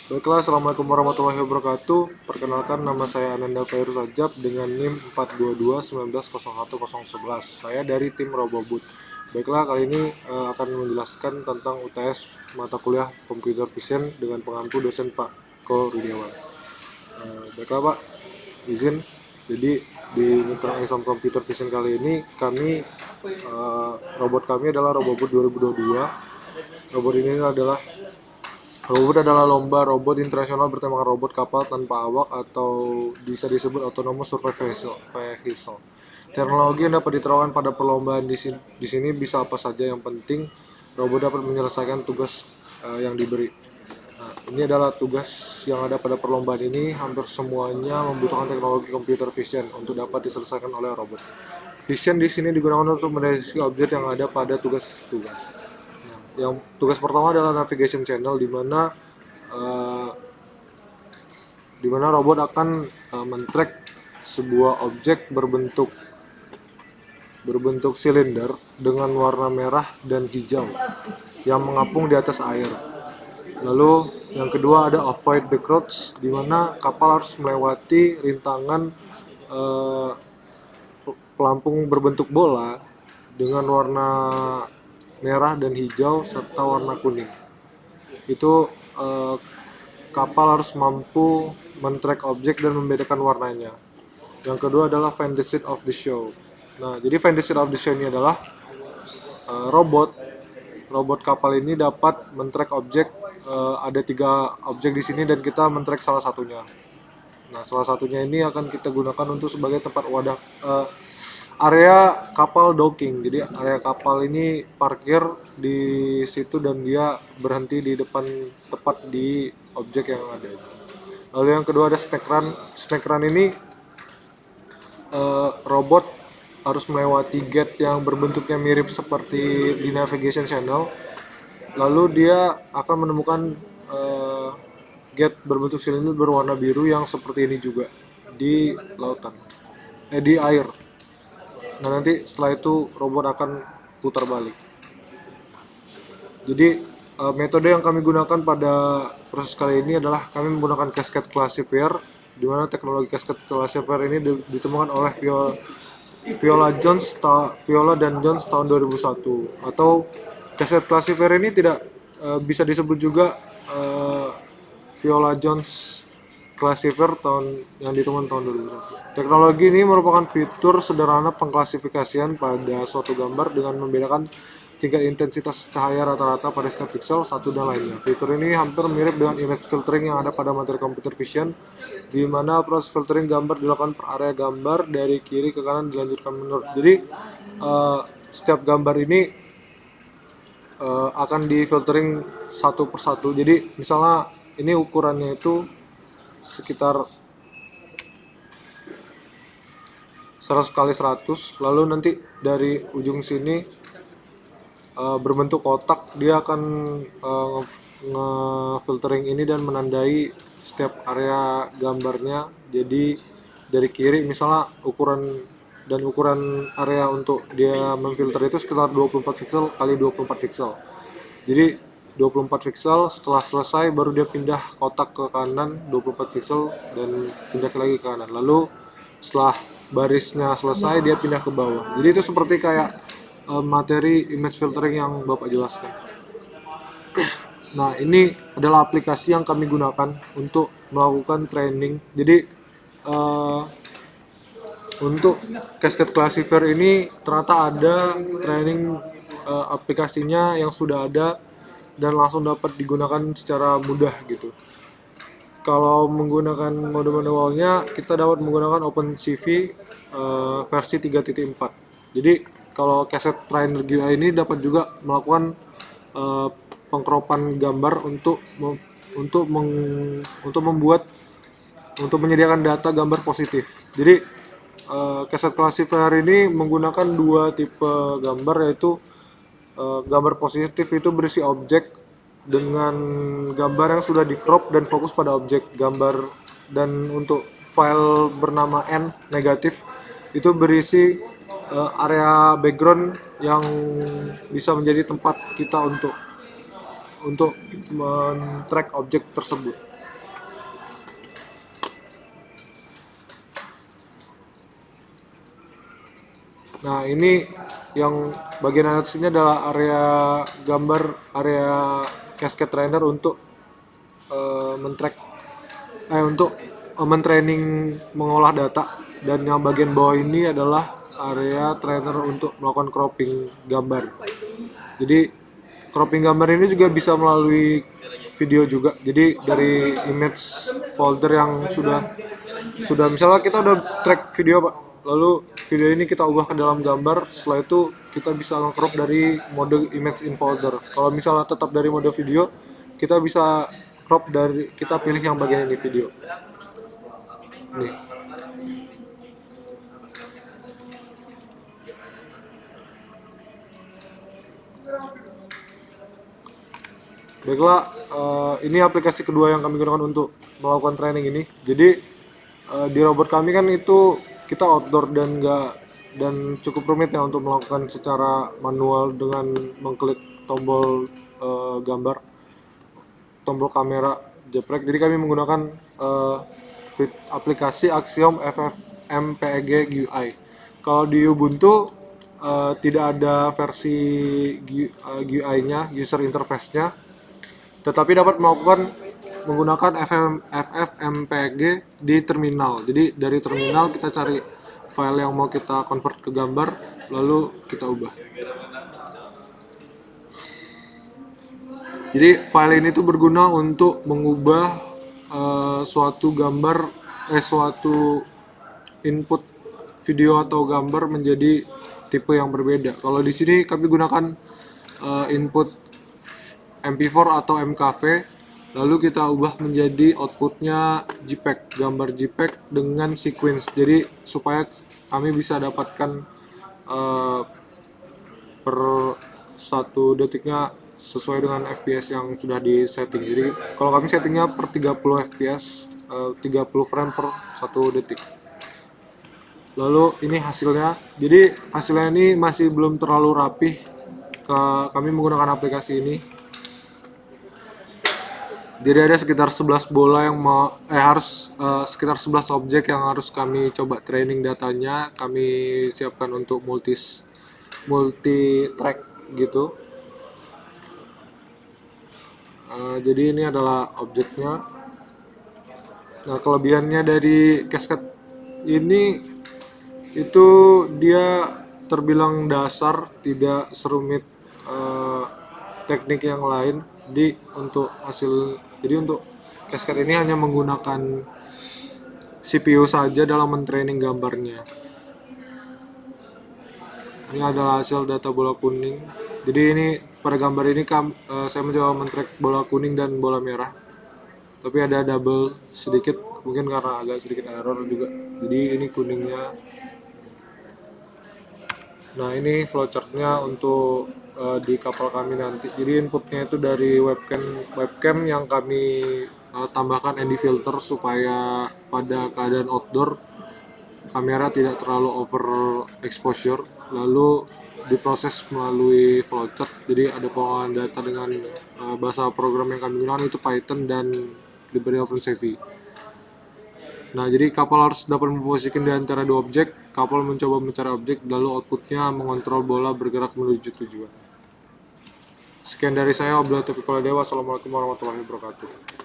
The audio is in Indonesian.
Baiklah, Assalamualaikum warahmatullahi wabarakatuh. Perkenalkan, nama saya Ananda Fairuz Ajab dengan NIM 42219010111. Saya dari tim Robobut. Baiklah, kali ini akan menjelaskan tentang UTS mata kuliah Computer Vision dengan pengampu dosen Pak Ko Rudiawan. Baiklah Pak, izin. Jadi di Mitra Exam Computer Vision kali ini robot kami adalah Robobut 2022. Robot adalah lomba robot internasional bertemakan robot kapal tanpa awak atau bisa disebut autonomous surface vehicle. Teknologi yang dapat diterapkan pada perlombaan di sini bisa apa saja, yang penting robot dapat menyelesaikan tugas yang diberi. Nah, ini adalah tugas yang ada pada perlombaan ini. Hampir semuanya membutuhkan teknologi computer vision untuk dapat diselesaikan oleh robot. Vision di sini digunakan untuk mendeteksi objek yang ada pada tugas-tugas. Yang tugas pertama adalah navigation channel, di mana robot akan men-track sebuah objek berbentuk silinder dengan warna merah dan hijau yang mengapung di atas air. Lalu yang kedua ada avoid the crowds, di mana kapal harus melewati rintangan pelampung berbentuk bola dengan warna merah dan hijau serta warna kuning. Itu kapal harus mampu men-track objek dan membedakan warnanya. Yang kedua adalah find the seat of the show. Nah, jadi find the seat of the show ini adalah robot kapal ini dapat men-track objek. Ada 3 objek di sini dan kita men-track salah satunya. Nah, salah satunya ini akan kita gunakan untuk sebagai tempat wadah area kapal docking. Jadi area kapal ini parkir di situ dan dia berhenti di depan tepat di objek yang ada. Lalu yang kedua ada snack run. Snack run ini robot harus melewati gate yang berbentuknya mirip seperti di navigation channel. Lalu dia akan menemukan gate berbentuk silinder berwarna biru yang seperti ini juga di lautan, di air. Nah, nanti setelah itu robot akan putar balik. Jadi metode yang kami gunakan pada proses kali ini adalah kami menggunakan cascade classifier, di mana teknologi cascade classifier ini ditemukan oleh Viola dan Jones tahun 2001. Atau cascade classifier ini tidak bisa disebut juga Viola Jones classifier yang ditemukan tahun 2001. Teknologi ini merupakan fitur sederhana pengklasifikasian pada suatu gambar dengan membedakan tingkat intensitas cahaya rata-rata pada setiap pixel satu dan lainnya. Fitur ini hampir mirip dengan image filtering yang ada pada materi computer vision, di mana proses filtering gambar dilakukan per area gambar dari kiri ke kanan dilanjutkan menurut. Jadi setiap gambar ini akan di-filtering satu persatu. Jadi misalnya ini ukurannya itu sekitar 100 kali 100, lalu nanti dari ujung sini berbentuk kotak, dia akan nge-filtering ini dan menandai setiap area gambarnya. Jadi dari kiri misalnya ukuran area untuk dia memfilter itu sekitar 24 pixel kali 24 pixel. Jadi 24 pixel, setelah selesai baru dia pindah kotak ke kanan 24 pixel dan pindah lagi ke kanan. Lalu setelah barisnya selesai dia pindah ke bawah. Jadi itu seperti kayak materi image filtering yang Bapak jelaskan. Nah, ini adalah aplikasi yang kami gunakan untuk melakukan training. Jadi untuk cascade classifier ini ternyata ada training aplikasinya yang sudah ada dan langsung dapat digunakan secara mudah gitu. Kalau menggunakan mode awalnya kita dapat menggunakan OpenCV versi 3.4. Jadi kalau Cascade Trainer GUI ini dapat juga melakukan pengkropan gambar untuk menyediakan data gambar positif. Jadi Cascade Classifier ini menggunakan 2 tipe gambar, yaitu gambar positif itu berisi objek dengan gambar yang sudah di crop dan fokus pada objek gambar, dan untuk file bernama N negatif itu berisi area background yang bisa menjadi tempat kita untuk men-track objek tersebut. Nah ini yang bagian atas ini adalah area gambar, area cascade trainer untuk men-track untuk mentraining mengolah data, dan yang bagian bawah ini adalah area trainer untuk melakukan cropping gambar. Jadi cropping gambar ini juga bisa melalui video juga. Jadi dari image folder yang sudah misalnya kita udah track video Pak, lalu video ini kita ubah ke dalam gambar, setelah itu kita bisa nge-crop dari mode image in folder. Kalau misalnya tetap dari mode video, kita bisa crop dari, kita pilih yang bagian ini video nih. Baiklah, ini aplikasi kedua yang kami gunakan untuk melakukan training ini. Jadi di robot kami kan itu kita outdoor dan cukup rumit ya untuk melakukan secara manual dengan mengklik tombol gambar, tombol kamera, jeprek. Jadi kami menggunakan aplikasi Axiom FFmpeg GUI. Kalau di Ubuntu tidak ada versi GUI-nya, user interface-nya, tetapi dapat menggunakan FFmpeg di terminal. Jadi dari terminal kita cari file yang mau kita convert ke gambar, lalu kita ubah. Jadi file ini tuh berguna untuk mengubah suatu gambar, suatu input video atau gambar menjadi tipe yang berbeda. Kalau di sini kami gunakan input MP4 atau MKV, lalu kita ubah menjadi outputnya JPEG, gambar JPEG dengan sequence. Jadi supaya kami bisa dapatkan per 1 detiknya sesuai dengan FPS yang sudah di setting. Jadi kalau kami settingnya per 30 FPS, 30 frame per 1 detik. Lalu ini hasilnya. Jadi hasilnya ini masih belum terlalu rapih. Kami menggunakan aplikasi ini. Jadi ada sekitar 11 bola yang sekitar 11 objek yang harus kami coba training datanya. Kami siapkan untuk multi track gitu. Jadi ini adalah objeknya. Nah, kelebihannya dari cascade ini itu dia terbilang dasar, tidak serumit teknik yang lain. Jadi untuk cascade ini hanya menggunakan CPU saja dalam mentraining gambarnya. Ini adalah hasil data bola kuning. Jadi ini pada gambar ini saya mencoba men-track bola kuning dan bola merah. Tapi ada double sedikit, mungkin karena agak sedikit error juga. Jadi ini kuningnya. Nah, ini flowchartnya untuk di kapal kami nanti. Jadi inputnya itu dari webcam yang kami tambahkan ND filter supaya pada keadaan outdoor kamera tidak terlalu over exposure, lalu diproses melalui flowchart. Jadi ada pengolahan data dengan bahasa program yang kami gunakan itu Python dan library OpenCV. Nah, jadi kapal harus dapat memposisikan di antara dua objek. Kapal mencoba mencari objek, lalu outputnya mengontrol bola bergerak menuju tujuan. Sekian dari saya, wabillahi taufiq wal hidayah. Wassalamualaikum warahmatullahi wabarakatuh.